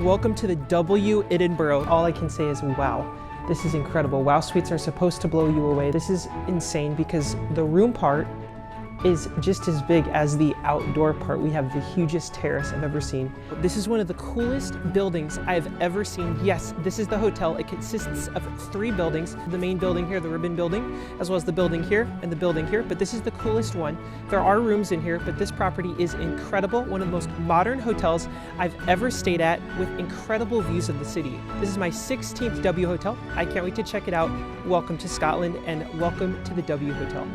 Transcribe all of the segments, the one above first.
Welcome to the W Edinburgh. All I can say is wow. This is incredible. Wow suites are supposed to blow you away. This is insane because the room part is just as big as the outdoor part. We have the hugest terrace I've ever seen. This is one of the coolest buildings I've ever seen. Yes, this is the hotel. It consists of 3 buildings. The main building here, the ribbon building, as well as the building here and the building here, but this is the coolest one. There are rooms in here, but this property is incredible. One of the most modern hotels I've ever stayed at with incredible views of the city. This is my 16th W Hotel. I can't wait to check it out. Welcome to Scotland and welcome to the W Hotel.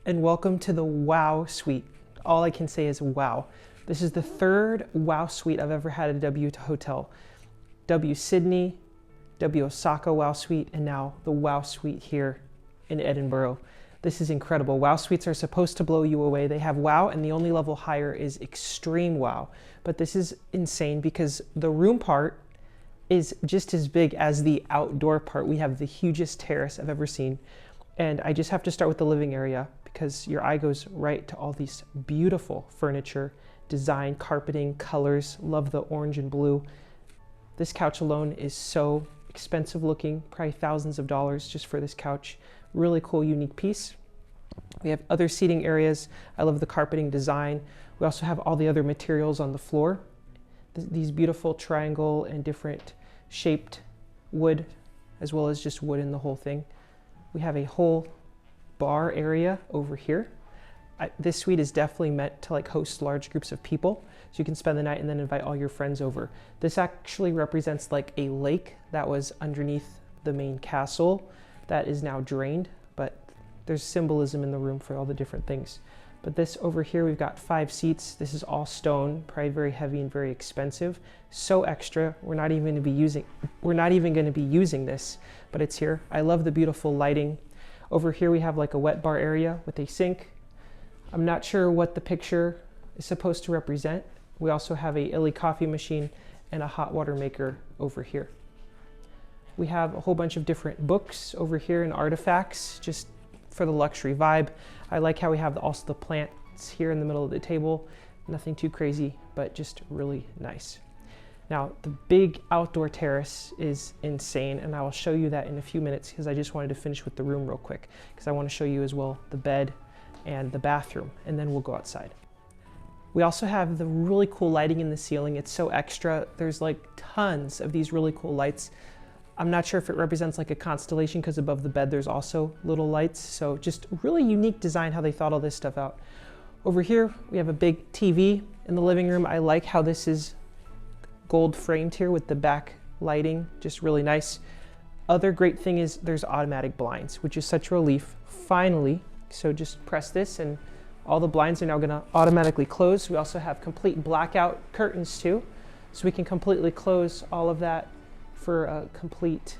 And welcome to the Wow Suite. All I can say is wow. This is the 3rd Wow Suite I've ever had at a W Hotel. W Sydney, W Osaka Wow Suite, and now the Wow Suite here in Edinburgh. This is incredible. Wow Suites are supposed to blow you away. They have wow, and the only level higher is extreme wow. But this is insane because the room part is just as big as the outdoor part. We have the hugest terrace I've ever seen. And I just have to start with the living area because your eye goes right to all these beautiful furniture, design, carpeting, colors. Love the orange and blue. This couch alone is so expensive looking, probably thousands of dollars just for this couch. Really cool, unique piece. We have other seating areas. I love the carpeting design. We also have all the other materials on the floor. These beautiful triangle and different shaped wood, as well as just wood in the whole thing. We have a whole bar area over here. This suite is definitely meant to like host large groups of people, so you can spend the night and then invite all your friends over. This actually represents like a lake that was underneath the main castle that is now drained, but there's symbolism in the room for all the different things. But this over here, we've got 5 seats. This is all stone, probably very heavy and very expensive. So extra, we're not even going to be using this, but it's here. I love the beautiful lighting. Over here, we have like a wet bar area with a sink. I'm not sure what the picture is supposed to represent. We also have a Illy coffee machine and a hot water maker over here. We have a whole bunch of different books over here and artifacts, just for the luxury vibe. I like how we have also the plants here in the middle of the table. Nothing too crazy, but just really nice. Now, the big outdoor terrace is insane, and I will show you that in a few minutes because I just wanted to finish with the room real quick because I want to show you as well the bed and the bathroom, and then we'll go outside. We also have the really cool lighting in the ceiling. It's so extra. There's like tons of these really cool lights. I'm not sure if it represents like a constellation because above the bed there's also little lights. So just really unique design how they thought all this stuff out. Over here we have a big TV in the living room. I like how this is gold framed here with the back lighting, just really nice. Other great thing is there's automatic blinds, which is such a relief, finally. So just press this and all the blinds are now gonna automatically close. We also have complete blackout curtains too. So we can completely close all of that for a complete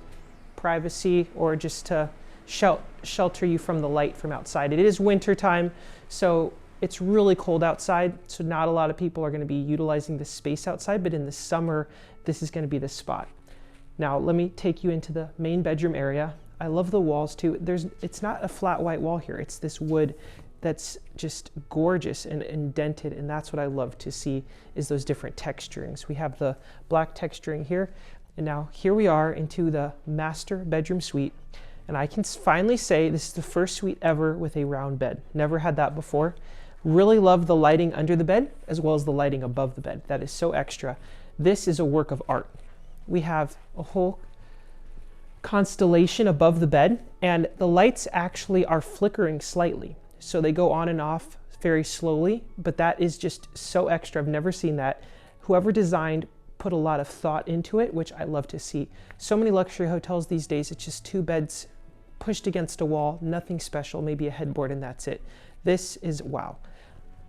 privacy or just to shelter you from the light from outside. It is winter time, so it's really cold outside, so not a lot of people are going to be utilizing this space outside, but in the summer, this is going to be the spot. Now, let me take you into the main bedroom area. I love the walls too. It's not a flat white wall here. It's this wood that's just gorgeous and indented, and that's what I love to see is those different texturings. We have the black texturing here. And now here we are into the master bedroom suite. And I can finally say this is the first suite ever with a round bed. Never had that before. Really love the lighting under the bed as well as the lighting above the bed. That is so extra. This is a work of art. We have a whole constellation above the bed, and the lights actually are flickering slightly. So they go on and off very slowly, but that is just so extra. I've never seen that. Whoever designed put a lot of thought into it, which I love to see. So many luxury hotels these days, it's just 2 beds pushed against a wall, nothing special, maybe a headboard and that's it. This is wow.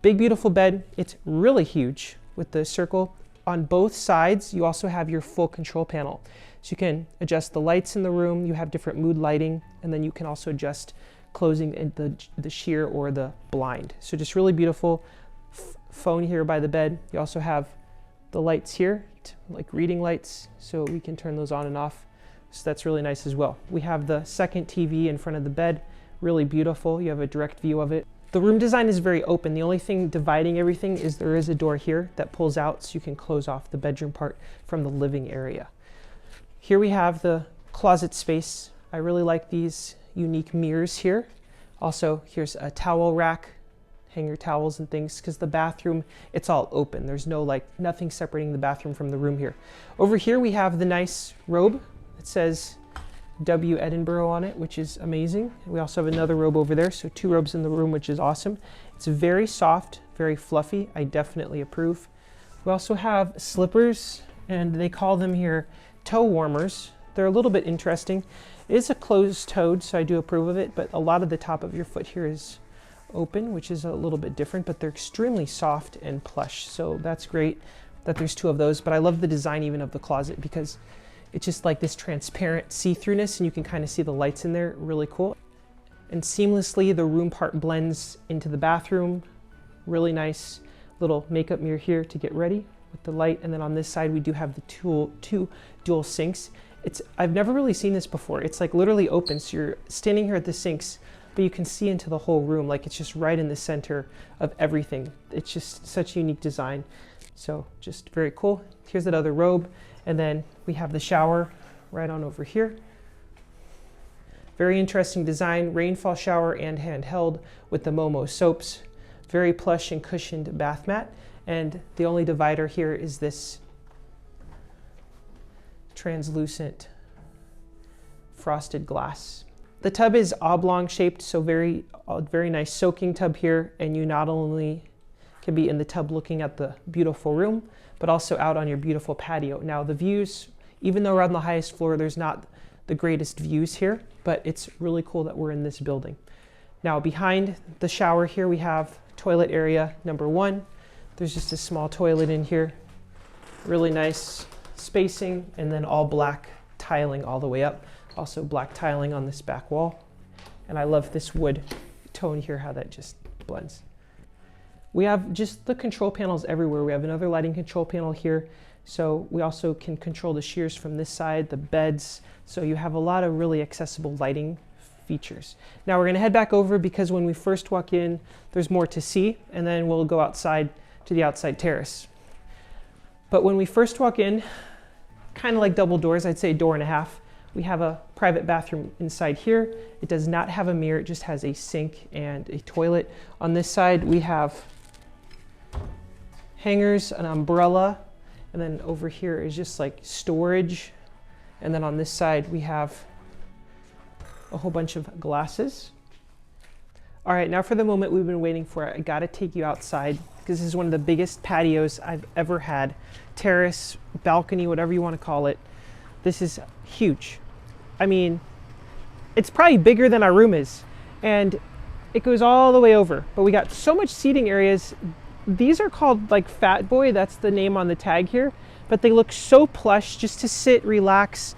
Big, beautiful bed. It's really huge with the circle. On both sides, you also have your full control panel. So you can adjust the lights in the room, you have different mood lighting, and then you can also adjust closing the sheer or the blind. So just really beautiful. Phone here by the bed. You also have the lights here, like reading lights, so we can turn those on and off. So that's really nice as well. We have the second TV in front of the bed, really beautiful. You have a direct view of it. The room design is very open. The only thing dividing everything is there is a door here that pulls out so you can close off the bedroom part from the living area. Here we have the closet space. I really like these unique mirrors here. Also, here's a towel rack, hang your towels and things, because the bathroom, it's all open. There's no nothing separating the bathroom from the room here. Over here we have the nice robe. It says W Edinburgh on it, which is amazing. We also have another robe over there, so 2 robes in the room, which is awesome. It's very soft, very fluffy. I definitely approve. We also have slippers, and they call them here toe warmers. They're a little bit interesting. It is a closed-toed, so I do approve of it, but a lot of the top of your foot here is open, which is a little bit different, but they're extremely soft and plush, so that's great that there's 2 of those. But I love the design even of the closet because it's just like this transparent see-throughness, and you can kind of see the lights in there. Really cool. And seamlessly, the room part blends into the bathroom. Really nice little makeup mirror here to get ready with the light. And then on this side, we do have the 2 dual sinks. I've never really seen this before. It's like literally open, so you're standing here at the sinks, but you can see into the whole room. Like it's just right in the center of everything. It's just such a unique design. So just very cool. Here's that other robe. And then we have the shower right on over here. Very interesting design, rainfall shower and handheld with the Momo soaps. Very plush and cushioned bath mat. And the only divider here is this translucent frosted glass. The tub is oblong shaped, so very nice soaking tub here. And you not only can be in the tub looking at the beautiful room, but also out on your beautiful patio. Now the views, even though we're on the highest floor, there's not the greatest views here, but it's really cool that we're in this building. Now behind the shower here, we have toilet area number 1. There's just a small toilet in here. Really nice spacing, and then all black tiling all the way up. Also black tiling on this back wall. And I love this wood tone here, how that just blends. We have just the control panels everywhere. We have another lighting control panel here. So we also can control the shears from this side, the beds. So you have a lot of really accessible lighting features. Now we're gonna head back over because when we first walk in, there's more to see, and then we'll go outside to the outside terrace. But when we first walk in, kind of like double doors, I'd say a door and a half. We have a private bathroom inside here. It does not have a mirror, it just has a sink and a toilet. On this side, we have hangers, an umbrella, and then over here is just like storage. And then on this side, we have a whole bunch of glasses. All right, now for the moment we've been waiting for. I gotta take you outside because this is one of the biggest patios I've ever had. Terrace, balcony, whatever you wanna call it. This is huge. I mean, it's probably bigger than our room is. And it goes all the way over, but we got so much seating areas. These are called like Fat Boy, that's the name on the tag here, but they look so plush just to sit, relax,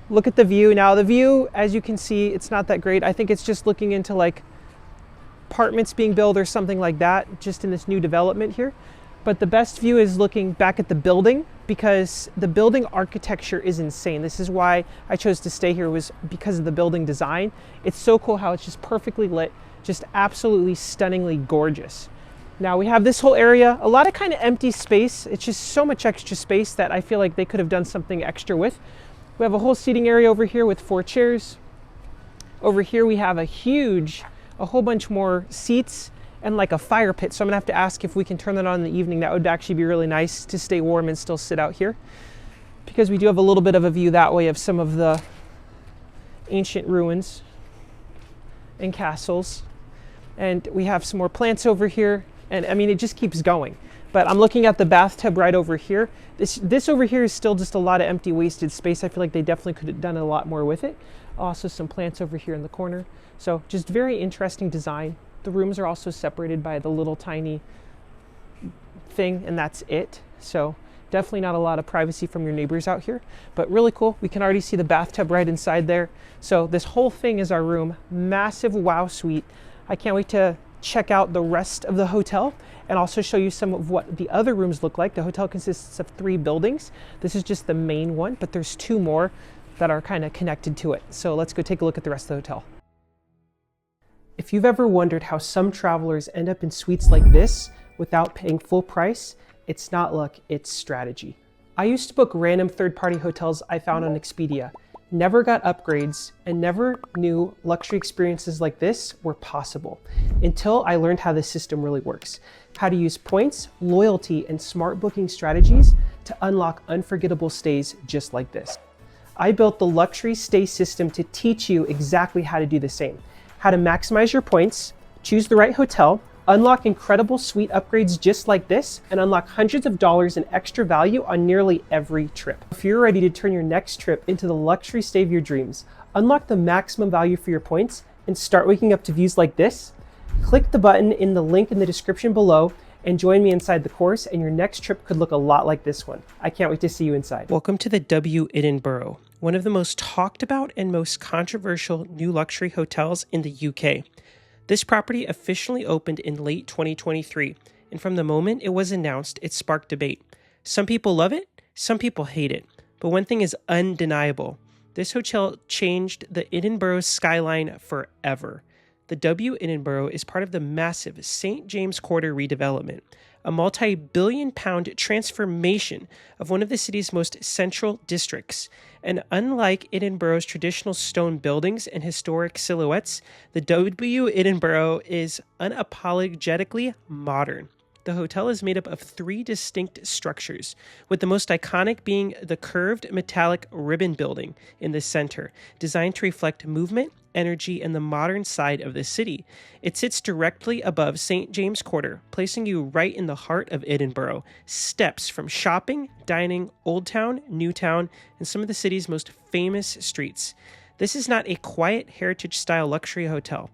look at the view. Now the view, as you can see, it's not that great. I think it's just looking into like apartments being built or something like that, just in this new development here. But the best view is looking back at the building because the building architecture is insane. This is why I chose to stay here, was because of the building design. It's so cool how it's just perfectly lit, just absolutely stunningly gorgeous. Now we have this whole area, a lot of kind of empty space. It's just so much extra space that I feel like they could have done something extra with. We have a whole seating area over here with 4 chairs. Over here we have a whole bunch more seats and like a fire pit. So I'm gonna have to ask if we can turn that on in the evening. That would actually be really nice to stay warm and still sit out here, because we do have a little bit of a view that way of some of the ancient ruins and castles. And we have some more plants over here. And I mean, it just keeps going. But I'm looking at the bathtub right over here. This over here is still just a lot of empty, wasted space. I feel like they definitely could have done a lot more with it. Also some plants over here in the corner. So just very interesting design. The rooms are also separated by the little tiny thing, and that's it. So definitely not a lot of privacy from your neighbors out here, but really cool. We can already see the bathtub right inside there. So this whole thing is our room. Massive wow suite. I can't wait to check out the rest of the hotel and also show you some of what the other rooms look like. The hotel consists of 3 buildings. This is just the main one, but there's 2 more that are kind of connected to it. So let's go take a look at the rest of the hotel. If you've ever wondered how some travelers end up in suites like this without paying full price, it's not luck, it's strategy. I used to book random third-party hotels I found on Expedia, never got upgrades, and never knew luxury experiences like this were possible until I learned how the system really works. How to use points, loyalty, and smart booking strategies to unlock unforgettable stays just like this. I built the luxury stay system to teach you exactly how to do the same. How to maximize your points, choose the right hotel, unlock incredible suite upgrades just like this, and unlock hundreds of dollars in extra value on nearly every trip. If you're ready to turn your next trip into the luxury stay of your dreams, unlock the maximum value for your points, and start waking up to views like this, click the button in the link in the description below and join me inside the course, and your next trip could look a lot like this one. I can't wait to see you inside. Welcome to the W Edinburgh, one of the most talked about and most controversial new luxury hotels in the UK. This property officially opened in late 2023, and from the moment it was announced, it sparked debate. Some people love it, some people hate it, but one thing is undeniable. This hotel changed the Edinburgh skyline forever. The W Edinburgh is part of the massive St. James Quarter redevelopment, a multi-billion-pound transformation of one of the city's most central districts. And unlike Edinburgh's traditional stone buildings and historic silhouettes, the W Edinburgh is unapologetically modern. The hotel is made up of 3 distinct structures, with the most iconic being the curved metallic ribbon building in the center, designed to reflect movement, energy, and the modern side of the city. It sits directly above St. James Quarter, placing you right in the heart of Edinburgh, steps from shopping, dining, Old Town, New Town, and some of the city's most famous streets. This is not a quiet heritage-style luxury hotel,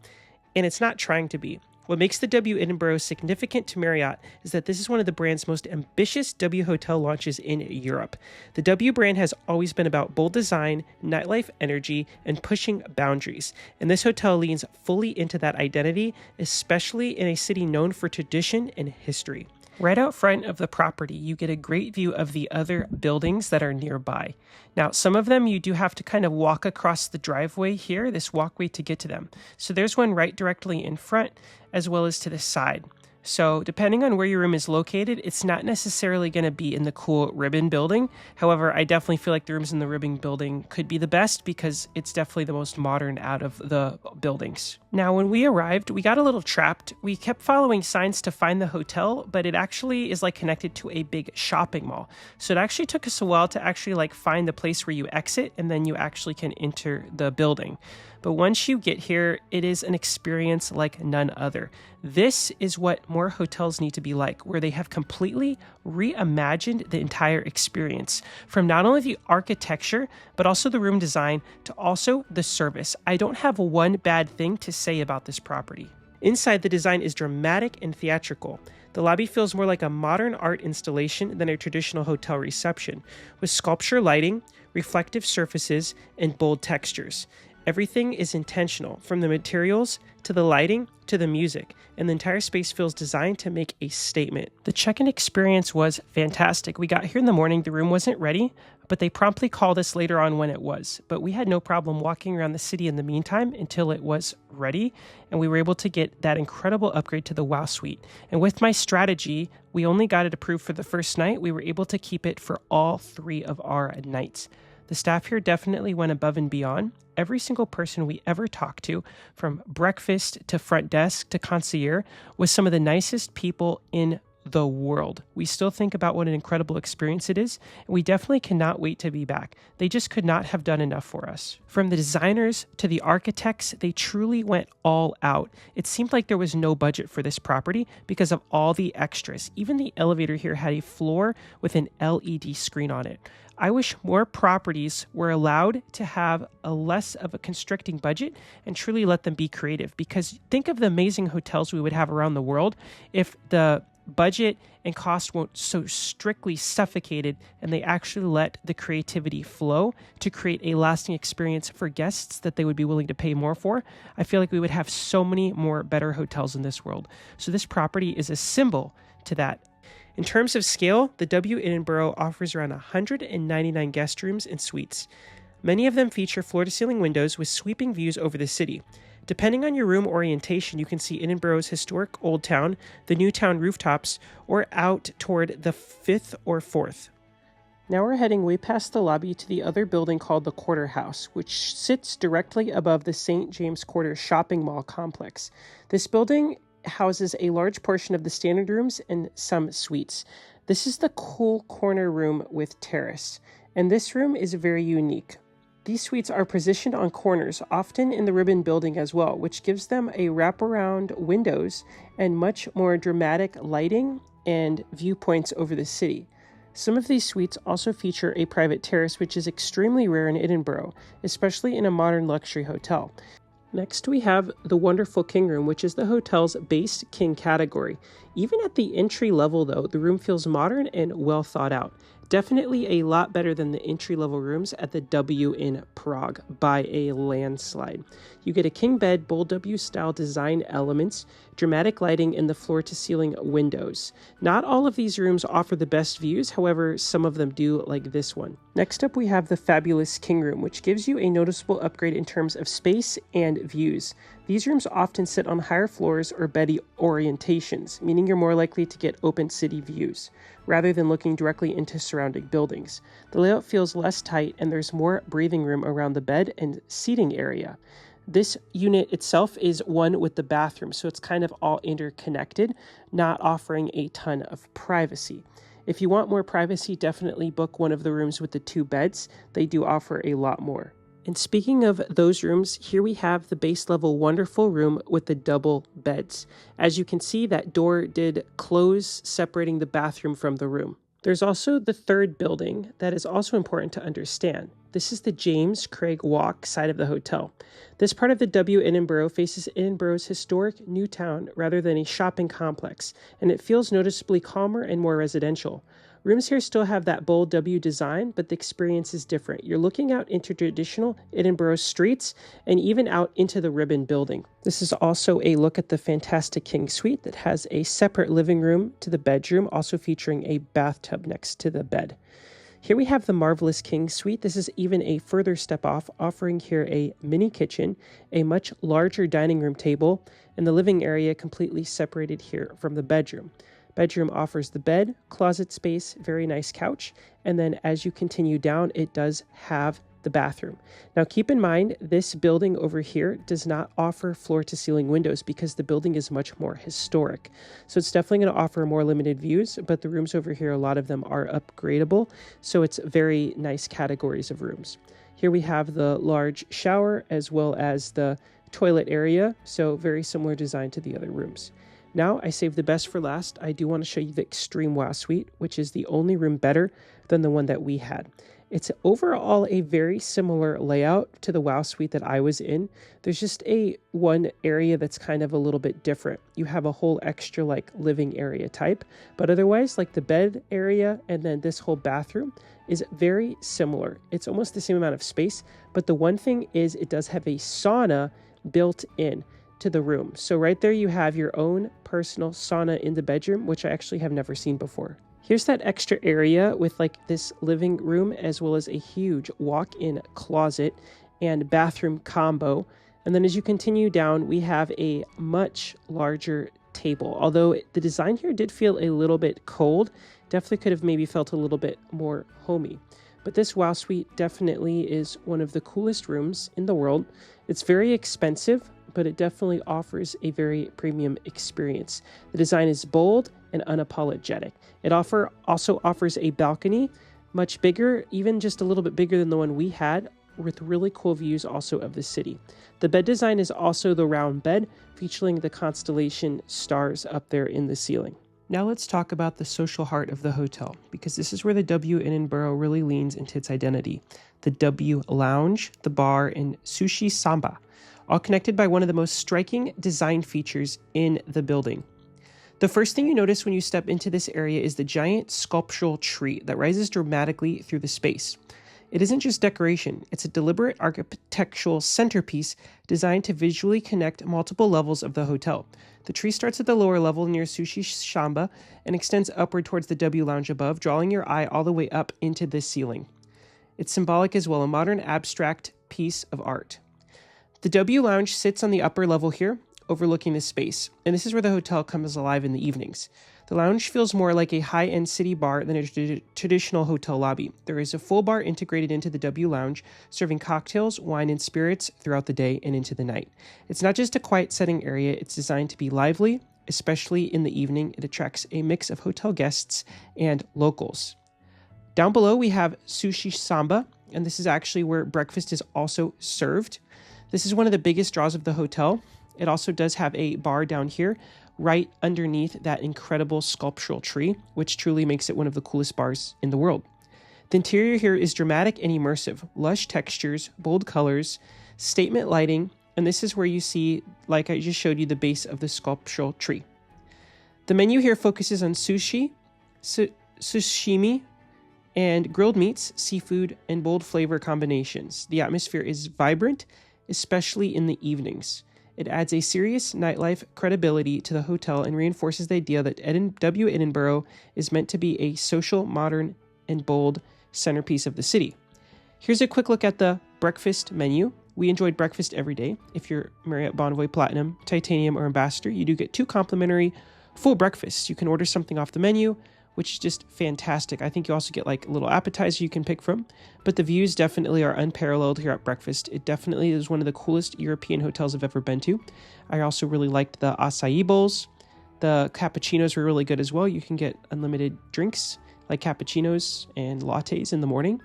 and it's not trying to be. What makes the W Edinburgh significant to Marriott is that this is one of the brand's most ambitious W hotel launches in Europe. The W brand has always been about bold design, nightlife energy, and pushing boundaries, and this hotel leans fully into that identity, especially in a city known for tradition and history. Right out front of the property, you get a great view of the other buildings that are nearby. Now, some of them you do have to kind of walk across the driveway here, this walkway, to get to them. So there's one right directly in front as well as to the side. So depending on where your room is located, it's not necessarily going to be in the cool ribbon building. However, I definitely feel like the rooms in the ribbon building could be the best because it's definitely the most modern out of the buildings. Now, when we arrived, we got a little trapped. We kept following signs to find the hotel, but it actually is like connected to a big shopping mall. So it actually took us a while to actually like find the place where you exit and then you actually can enter the building. But once you get here, it is an experience like none other. This is what more hotels need to be like, where they have completely reimagined the entire experience, from not only the architecture, but also the room design to also the service. I don't have one bad thing to say about this property. Inside, the design is dramatic and theatrical. The lobby feels more like a modern art installation than a traditional hotel reception, with sculpture lighting, reflective surfaces, and bold textures. Everything is intentional, from the materials to the lighting to the music, and the entire space feels designed to make a statement. The check-in experience was fantastic. We got here in the morning, the room wasn't ready, but they promptly called us later on when it was. But we had no problem walking around the city in the meantime until it was ready, and we were able to get that incredible upgrade to the Wow Suite. And with my strategy, we only got it approved for the first night. We were able to keep it for all 3 of our nights. The staff here definitely went above and beyond. Every single person we ever talked to, from breakfast to front desk to concierge, was some of the nicest people in the world. We still think about what an incredible experience it is, and we definitely cannot wait to be back. They just could not have done enough for us. From the designers to the architects, they truly went all out. It seemed like there was no budget for this property because of all the extras. Even the elevator here had a floor with an LED screen on it. I wish more properties were allowed to have a less of a constricting budget and truly let them be creative, because think of the amazing hotels we would have around the world if the budget and cost weren't so strictly suffocated and they actually let the creativity flow to create a lasting experience for guests that they would be willing to pay more for. I feel like we would have so many more better hotels in this world. So this property is a symbol to that. In terms of scale, the W Edinburgh offers around 199 guest rooms and suites. Many of them feature floor-to-ceiling windows with sweeping views over the city. Depending on your room orientation, you can see Edinburgh's historic Old Town, the New Town rooftops, or out toward the 5th or 4th. Now we're heading way past the lobby to the other building called the Quarter House, which sits directly above the St. James Quarter shopping mall complex. This building houses a large portion of the standard rooms and some suites. This is the cool corner room with Terrace, and this room is very unique. These suites are positioned on corners, often in the ribbon building as well, which gives them a wraparound windows and much more dramatic lighting and viewpoints over the city. Some of these suites also feature a private terrace, which is extremely rare in Edinburgh, especially in a modern luxury hotel. Next, we have the wonderful King Room, which is the hotel's base king category. Even at the entry level, though, the room feels modern and well thought out. Definitely a lot better than the entry-level rooms at the W in Prague by a landslide. You get a king bed, bold W-style design elements, dramatic lighting, and the floor-to-ceiling windows. Not all of these rooms offer the best views, however, some of them do, like this one. Next up, we have the fabulous King Room, which gives you a noticeable upgrade in terms of space and views. These rooms often sit on higher floors or bed orientations, meaning you're more likely to get open city views, rather than looking directly into surrounding buildings. The layout feels less tight, and there's more breathing room around the bed and seating area. This unit itself is one with the bathroom, so it's kind of all interconnected, not offering a ton of privacy. If you want more privacy, definitely book one of the rooms with the 2 beds. They do offer a lot more. And speaking of those rooms, here we have the base level wonderful room with the double beds. As you can see, that door did close, separating the bathroom from the room. There's also the third building that is also important to understand. This is the James Craig Walk side of the hotel. This part of the W Edinburgh faces Edinburgh's historic new town rather than a shopping complex, and it feels noticeably calmer and more residential. Rooms here still have that bold W design, but the experience is different. You're looking out into traditional Edinburgh streets and even out into the ribbon building. This is also a look at the fantastic King Suite that has a separate living room to the bedroom, also featuring a bathtub next to the bed. Here we have the marvelous King Suite. This is even a further step off, offering here a mini kitchen, a much larger dining room table, and the living area completely separated here from the bedroom. Bedroom offers the bed, closet space, very nice couch, and then as you continue down, it does have the bathroom. Now keep in mind, this building over here does not offer floor-to-ceiling windows because the building is much more historic. So it's definitely going to offer more limited views, but the rooms over here, a lot of them are upgradable, so it's very nice categories of rooms. Here we have the large shower as well as the toilet area, so very similar design to the other rooms. Now, I saved the best for last. I do want to show you the Extreme Wow Suite, which is the only room better than the one that we had. It's overall a very similar layout to the Wow Suite that I was in. There's just one area that's kind of a little bit different. You have a whole extra living area type, but otherwise the bed area and then this whole bathroom is very similar. It's almost the same amount of space, but the one thing is it does have a sauna built in to the room. So right there you have your own personal sauna in the bedroom, which I actually have never seen before. Here's that extra area with this living room as well as a huge walk-in closet and bathroom combo. And then as you continue down, we have a much larger table. Although the design here did feel a little bit cold, definitely could have maybe felt a little bit more homey. But this Wow Suite definitely is one of the coolest rooms in the world. It's very expensive, but it definitely offers a very premium experience. The design is bold and unapologetic. It also offers a balcony, much bigger, even just a little bit bigger than the one we had, with really cool views also of the city. The bed design is also the round bed, featuring the Constellation stars up there in the ceiling. Now let's talk about the social heart of the hotel, because this is where the W Edinburgh really leans into its identity. The W Lounge, the bar, and Sushi Samba, all connected by one of the most striking design features in the building. The first thing you notice when you step into this area is the giant sculptural tree that rises dramatically through the space. It isn't just decoration, it's a deliberate architectural centerpiece designed to visually connect multiple levels of the hotel. The tree starts at the lower level near Sushi Samba and extends upward towards the W Lounge above, drawing your eye all the way up into the ceiling. It's symbolic as well, a modern abstract piece of art. The W Lounge sits on the upper level here, overlooking the space, and this is where the hotel comes alive in the evenings. The lounge feels more like a high-end city bar than a traditional hotel lobby. There is a full bar integrated into the W Lounge, serving cocktails, wine, and spirits throughout the day and into the night. It's not just a quiet setting area, it's designed to be lively, especially in the evening. It attracts a mix of hotel guests and locals. Down below, we have Sushi Samba, and this is actually where breakfast is also served. This is one of the biggest draws of the hotel. It also does have a bar down here, right underneath that incredible sculptural tree, which truly makes it one of the coolest bars in the world. The interior here is dramatic and immersive, lush textures, bold colors, statement lighting, and this is where you see, like I just showed you, the base of the sculptural tree. The menu here focuses on sushi, sashimi, and grilled meats, seafood, and bold flavor combinations. The atmosphere is vibrant, especially in the evenings. It adds a serious nightlife credibility to the hotel and reinforces the idea that W Edinburgh is meant to be a social, modern, and bold centerpiece of the city. Here's a quick look at the breakfast menu. We enjoyed breakfast every day. If you're Marriott Bonvoy Platinum, Titanium, or Ambassador, you do get 2 complimentary full breakfasts. You can order something off the menu, which is just fantastic. I think you also get like a little appetizer you can pick from, but the views definitely are unparalleled here at breakfast. It definitely is one of the coolest European hotels I've ever been to. I also really liked the acai bowls. The cappuccinos were really good as well. You can get unlimited drinks like cappuccinos and lattes in the morning.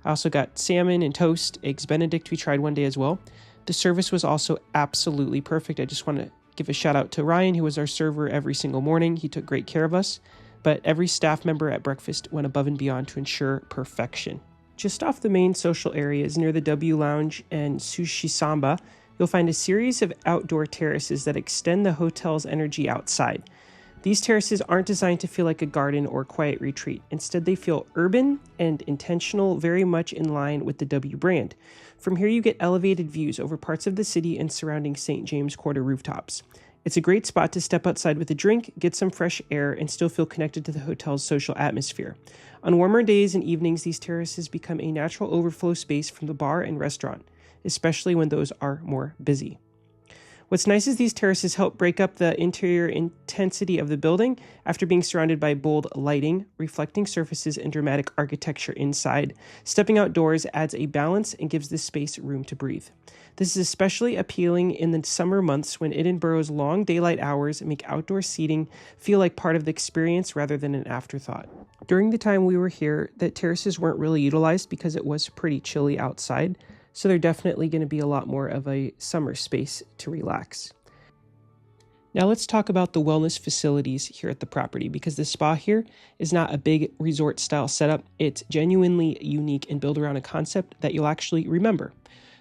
I also got salmon and toast, eggs Benedict we tried one day as well. The service was also absolutely perfect. I just want to give a shout out to Ryan, who was our server every single morning. He took great care of us. But every staff member at breakfast went above and beyond to ensure perfection. Just off the main social areas near the W Lounge and Sushi Samba, you'll find a series of outdoor terraces that extend the hotel's energy outside. These terraces aren't designed to feel like a garden or quiet retreat. Instead, they feel urban and intentional, very much in line with the W brand. From here, you get elevated views over parts of the city and surrounding St. James Quarter rooftops. It's a great spot to step outside with a drink, get some fresh air, and still feel connected to the hotel's social atmosphere. On warmer days and evenings, these terraces become a natural overflow space from the bar and restaurant, especially when those are more busy. What's nice is these terraces help break up the interior intensity of the building after being surrounded by bold lighting, reflecting surfaces, and dramatic architecture inside. Stepping outdoors adds a balance and gives this space room to breathe. This is especially appealing in the summer months when Edinburgh's long daylight hours make outdoor seating feel like part of the experience rather than an afterthought. During the time we were here, the terraces weren't really utilized because it was pretty chilly outside, so they're definitely going to be a lot more of a summer space to relax. Now let's talk about the wellness facilities here at the property, because the spa here is not a big resort style setup. It's genuinely unique and built around a concept that you'll actually remember.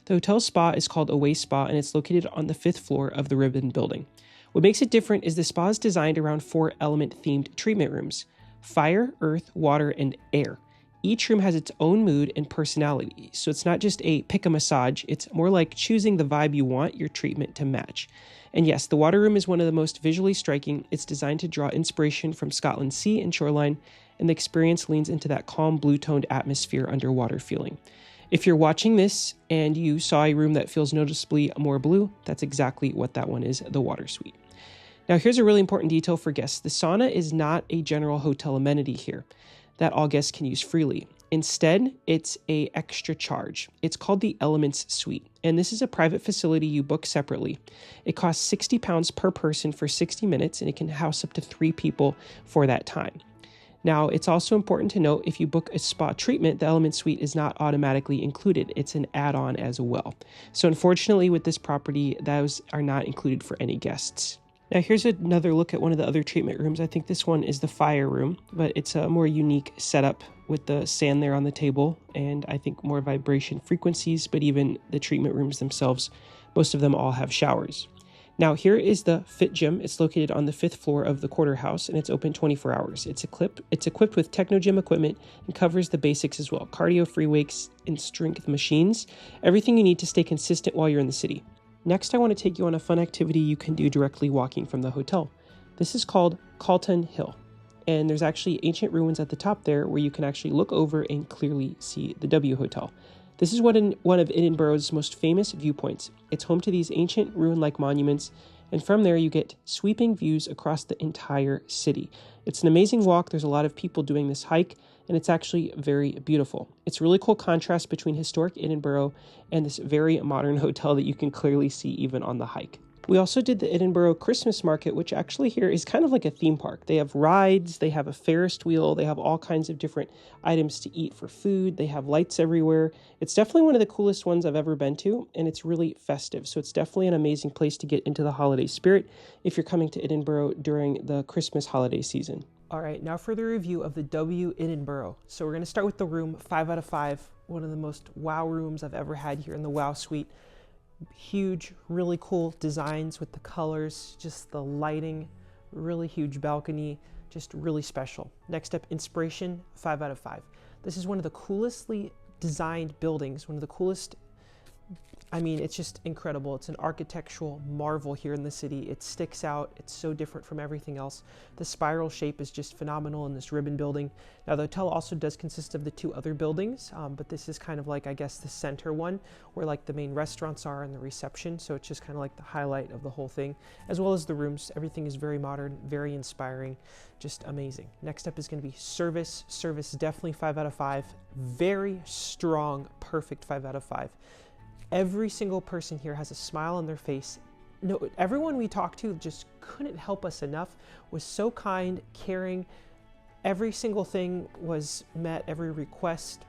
The hotel spa is called Away Spa, and it's located on the 5th floor of the Ribbon building. What makes it different is the spa is designed around 4 element-themed treatment rooms: fire, earth, water, and air. Each room has its own mood and personality, so it's not just a pick a massage, it's more like choosing the vibe you want your treatment to match. And yes, the water room is one of the most visually striking. It's designed to draw inspiration from Scotland's sea and shoreline, and the experience leans into that calm blue-toned atmosphere underwater feeling. If you're watching this and you saw a room that feels noticeably more blue, that's exactly what that one is, the water suite. Now here's a really important detail for guests. The sauna is not a general hotel amenity here that all guests can use freely. Instead, it's an extra charge. It's called the Elements Suite, and this is a private facility you book separately. It costs £60 per person for 60 minutes, and it can house up to 3 people for that time. Now, it's also important to note if you book a spa treatment, the Element Suite is not automatically included. It's an add-on as well. So unfortunately, with this property, those are not included for any guests. Now here's another look at one of the other treatment rooms. I think this one is the fire room, but it's a more unique setup with the sand there on the table, and I think more vibration frequencies, but even the treatment rooms themselves, most of them all have showers. Now here is the Fit Gym. It's located on the 5th floor of the Quarter House, and it's open 24 hours. It's equipped with techno gym equipment and covers the basics as well: cardio, free weights, and strength machines. Everything you need to stay consistent while you're in the city. Next, I want to take you on a fun activity you can do directly walking from the hotel. This is called Calton Hill, and there's actually ancient ruins at the top there where you can actually look over and clearly see the W Hotel. This is one of Edinburgh's most famous viewpoints. It's home to these ancient ruin-like monuments, and from there you get sweeping views across the entire city. It's an amazing walk. There's a lot of people doing this hike, and it's actually very beautiful. It's a really cool contrast between historic Edinburgh and this very modern hotel that you can clearly see even on the hike. We also did the Edinburgh Christmas market, which actually here is kind of like a theme park. They have rides, they have a Ferris wheel, they have all kinds of different items to eat for food, they have lights everywhere. It's definitely one of the coolest ones I've ever been to, and it's really festive. So it's definitely an amazing place to get into the holiday spirit if you're coming to Edinburgh during the Christmas holiday season. All right, now for the review of the W Edinburgh. So we're going to start with the room, 5 out of 5, one of the most wow rooms I've ever had here in the Wow Suite. Huge, really cool designs with the colors, just the lighting, really huge balcony, just really special. Next up, Inspiration, 5 out of 5. This is one of the coolestly designed buildings, one of the coolest, I mean, it's just incredible. It's an architectural marvel here in the city. It sticks out. It's so different from everything else. The spiral shape is just phenomenal in this ribbon building. Now, the hotel also does consist of the 2 other buildings, but this is kind of like, I guess, the center one where like the main restaurants are and the reception. So it's just kind of like the highlight of the whole thing, as well as the rooms. Everything is very modern, very inspiring, just amazing. Next up is going to be Service. Service, definitely 5 out of 5. Very strong, perfect 5 out of 5. Every single person here has a smile on their face. No, everyone we talked to just couldn't help us enough, was so kind, caring. Every single thing was met, every request,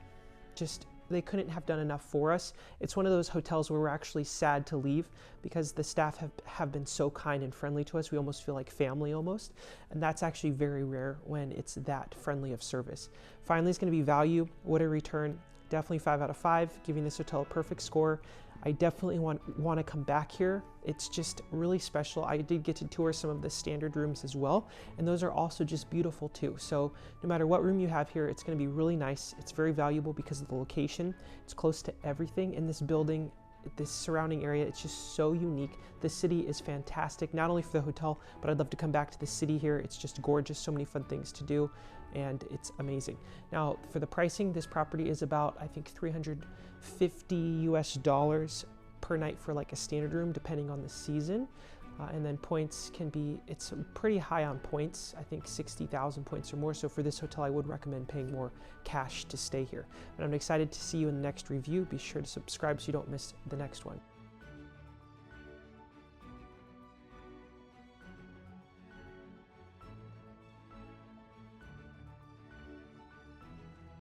just they couldn't have done enough for us. It's one of those hotels where we're actually sad to leave because the staff have been so kind and friendly to us. We almost feel like family almost. And that's actually very rare when it's that friendly of service. Finally, it's going to be value. What a return. Definitely 5 out of 5, giving this hotel a perfect score. I definitely want to come back here. It's just really special. I did get to tour some of the standard rooms as well, and those are also just beautiful too. So no matter what room you have here, it's going to be really nice. It's very valuable because of the location. It's close to everything in this building, this surrounding area. It's just so unique. The city is fantastic, not only for the hotel, but I'd love to come back to the city here. It's just gorgeous, so many fun things to do, and it's amazing. Now, for the pricing, this property is about, I think, $350 US per night for like a standard room, depending on the season. And then points can be, it's pretty high on points, I think 60,000 points or more. So for this hotel, I would recommend paying more cash to stay here. And I'm excited to see you in the next review. Be sure to subscribe so you don't miss the next one.